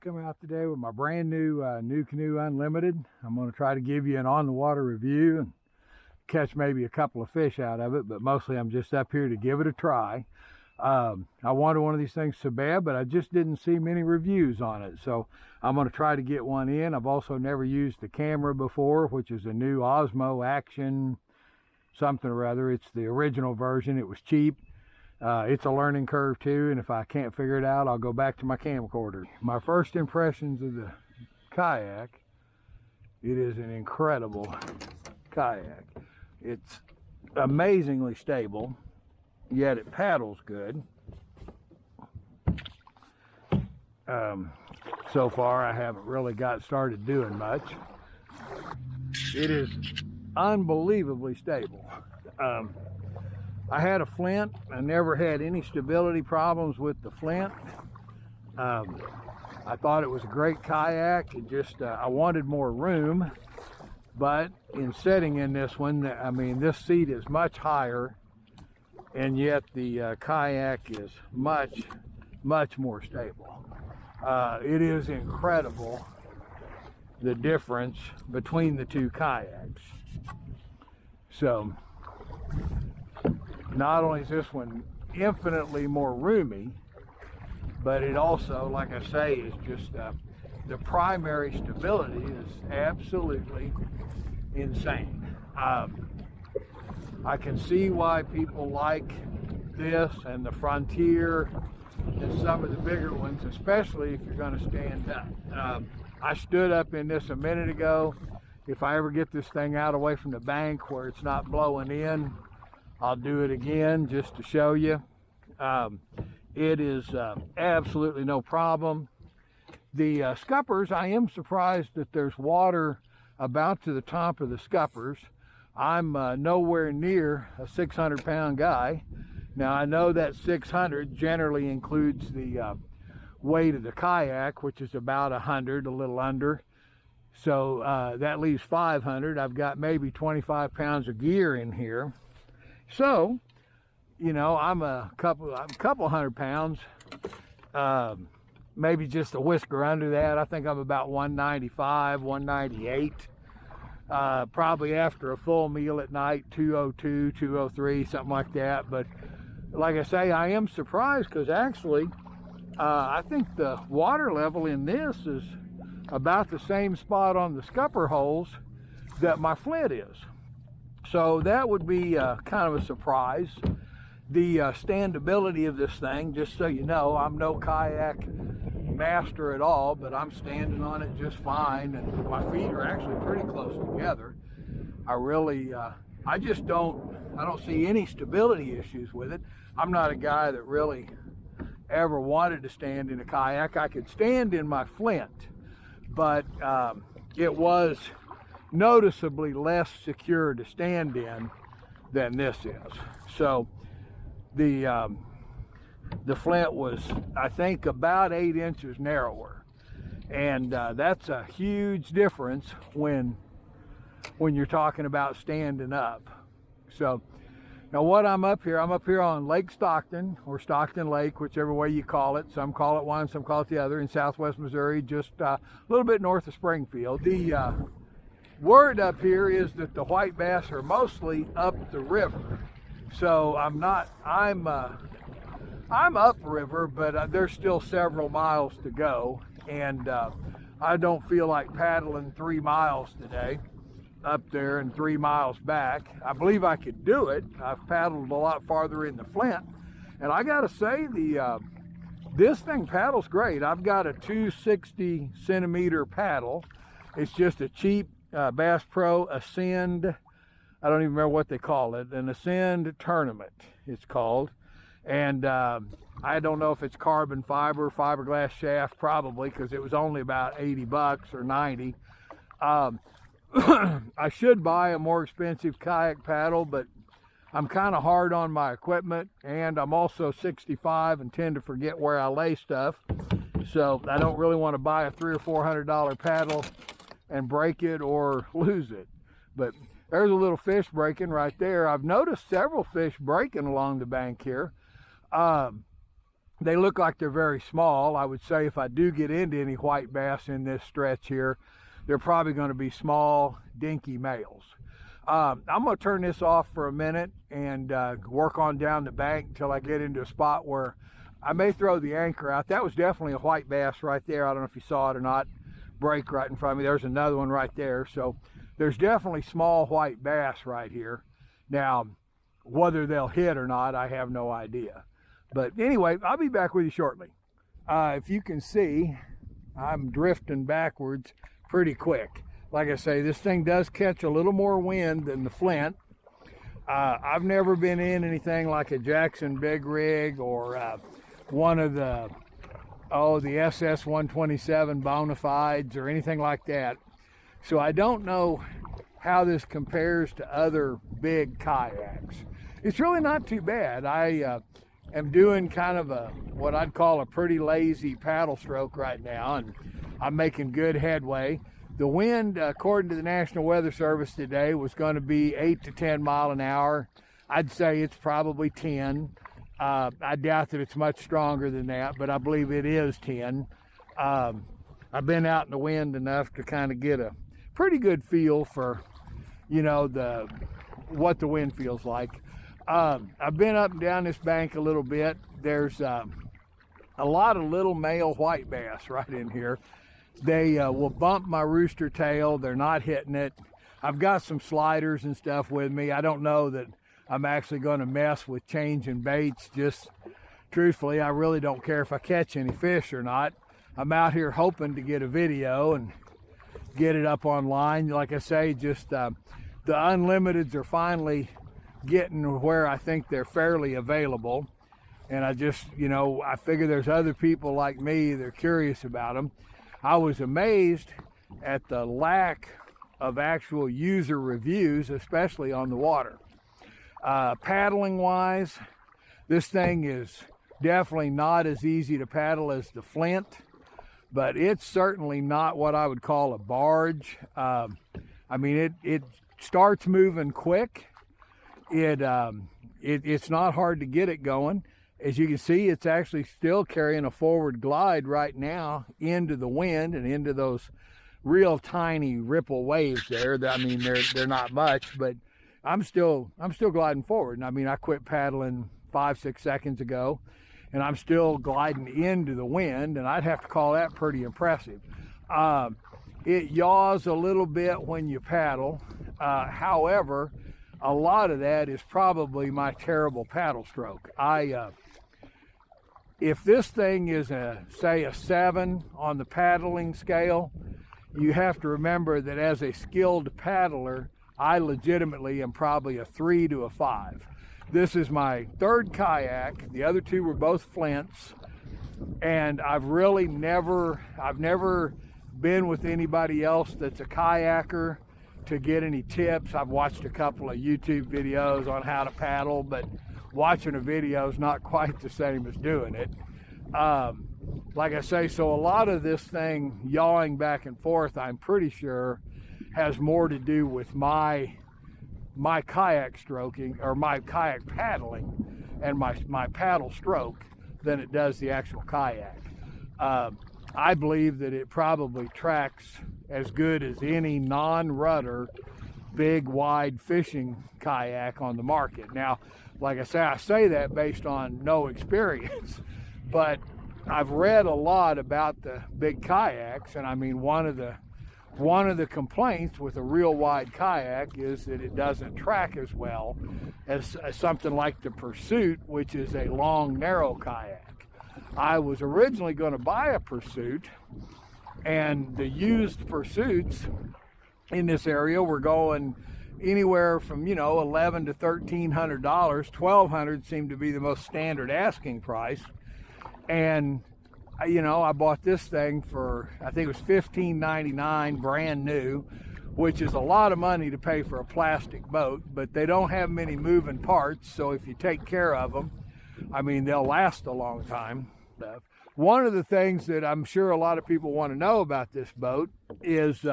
Come out today with my brand new NuCanoe Unlimited. I'm going to try to give you an on-the-water review and catch maybe a couple of fish out of it, but mostly I'm just up here to give it a try. I wanted one of these things so bad, but I just didn't see many reviews on it, so I'm going to try to get one in. I've also never used the camera before, which is a new Osmo Action something or other. It's the original version. It was cheap. It's a learning curve too, and if I can't figure it out, I'll go back to my camcorder. My first impressions of the kayak, it is an incredible kayak. It's amazingly stable, yet it paddles good. So far I haven't really got started doing much. It is unbelievably stable. I had a flint. I never had any stability problems with the flint. I thought it was a great kayak. It just, I wanted more room, but in sitting in this one, I mean, this seat is much higher, and yet the kayak is much more stable. It is incredible the difference between the two kayaks. So not only is this one infinitely more roomy, but it also, like I say, is just the primary stability is absolutely insane. I can see why people like this and the Frontier and some of the bigger ones, especially if you're going to stand up. I stood up in this a minute ago. If I ever get this thing out away from the bank where it's not blowing in, I'll do it again just to show you. It is absolutely no problem. The scuppers, I am surprised that there's water about to the top of the scuppers. I'm nowhere near a 600-pound guy. Now I know that 600 generally includes the weight of the kayak, which is about 100, a little under. So that leaves 500. I've got maybe 25 pounds of gear in here. So, you know, I'm a couple hundred pounds, maybe just a whisker under that. I think I'm about 195, 198. Probably after a full meal at night, 202, 203, something like that. But like I say, I am surprised because actually, I think the water level in this is about the same spot on the scupper holes that my flint is. So that would be kind of a surprise. The standability of this thing, just so you know, I'm no kayak master at all, but I'm standing on it just fine, and my feet are actually pretty close together. I really, I don't see any stability issues with it. I'm not a guy that really ever wanted to stand in a kayak. I could stand in my flint, but it was noticeably less secure to stand in than this is. So the flint was, I think, about 8 inches narrower, and that's a huge difference when you're talking about standing up. So now what I'm up here on Lake Stockton, or Stockton Lake, whichever way you call it. Some call it one, some call it the other, in southwest Missouri, just a little bit north of Springfield. The word up here is that the white bass are mostly up the river. So I'm upriver, but there's still several miles to go, and I don't feel like paddling 3 miles today up there and 3 miles back. I believe I could do it. I've paddled a lot farther in the flint, and I gotta say, this thing paddles great. I've got a 260 centimeter paddle. It's just a cheap Bass Pro Ascend, I don't even remember what they call it, an Ascend Tournament it's called. And I don't know if it's carbon fiber, fiberglass shaft, probably, because it was only about 80 bucks or 90. I should buy a more expensive kayak paddle, but I'm kind of hard on my equipment, and I'm also 65 and tend to forget where I lay stuff. So I don't really want to buy a $300 or $400 paddle and break it or lose it. But there's a little fish breaking right there. I've noticed several fish breaking along the bank here. They look like they're very small. I would say if I do get into any white bass in this stretch here, they're probably going to be small, dinky males. I'm going to turn this off for a minute and work on down the bank until I get into a spot where I may throw the anchor out. That was definitely a white bass right there. I don't know if you saw it or not. Break right in front of me. There's another one right there. So there's definitely small white bass right here. Now, whether they'll hit or not, I have no idea. But anyway, I'll be back with you shortly. If you can see, I'm drifting backwards pretty quick. Like I say, this thing does catch a little more wind than the Flint. I've never been in anything like a Jackson Big Rig or one of the SS-127 Bonafides or anything like that. So I don't know how this compares to other big kayaks. It's really not too bad. I am doing kind of what I'd call a pretty lazy paddle stroke right now, and I'm making good headway. The wind, according to the National Weather Service today, was going to be 8 to 10 mile an hour. I'd say it's probably 10. I doubt that it's much stronger than that, but I believe it is 10. I've been out in the wind enough to kind of get a pretty good feel for, you know, what the wind feels like. I've been up and down this bank a little bit. There's a lot of little male white bass right in here. They will bump my rooster tail. They're not hitting it. I've got some sliders and stuff with me. I don't know that I'm actually going to mess with changing baits. Just truthfully, I really don't care if I catch any fish or not. I'm out here hoping to get a video and get it up online. Like I say, just the Unlimiteds are finally getting where I think they're fairly available. And I just, you know, I figure there's other people like me that are curious about them. I was amazed at the lack of actual user reviews, especially on the water. Paddling wise, this thing is definitely not as easy to paddle as the Flint, but it's certainly not what I would call a barge. I mean, it starts moving quick. It's not hard to get it going. As you can see, it's actually still carrying a forward glide right now into the wind and into those real tiny ripple waves there. I mean, they're not much, but I'm still gliding forward. And I mean, I quit paddling 5-6 seconds ago, and I'm still gliding into the wind, and I'd have to call that pretty impressive. It yaws a little bit when you paddle. However, a lot of that is probably my terrible paddle stroke. If this thing is say a 7 on the paddling scale, you have to remember that as a skilled paddler, I legitimately am probably a 3 to a 5. This is my third kayak. The other two were both Flints, and I've never been with anybody else that's a kayaker to get any tips. I've watched a couple of YouTube videos on how to paddle, but watching a video is not quite the same as doing it. Like I say, so a lot of this thing yawing back and forth, I'm pretty sure, has more to do with my kayak stroking, or my kayak paddling, and my paddle stroke than it does the actual kayak. I believe that it probably tracks as good as any non-rudder big wide fishing kayak on the market. Now, like I say that based on no experience, but I've read a lot about the big kayaks, and I mean, one of the complaints with a real wide kayak is that it doesn't track as well as something like the Pursuit, which is a long, narrow kayak. I was originally going to buy a Pursuit, and the used Pursuits in this area were going anywhere from, you know, $1,100 to $1,300. $1,200 seemed to be the most standard asking price. And you know, I bought this thing for, I think it was $15.99 brand new, which is a lot of money to pay for a plastic boat, but they don't have many moving parts, so if you take care of them, I mean, they'll last a long time. One of the things that I'm sure a lot of people want to know about this boat is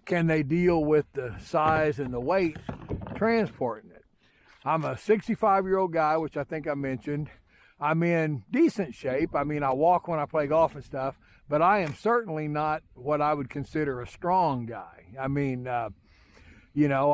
can they deal with the size and the weight transporting it? I'm a 65-year-old guy, which I think I mentioned. I'm in decent shape. I mean, I walk when I play golf and stuff, but I am certainly not what I would consider a strong guy. I mean, you know,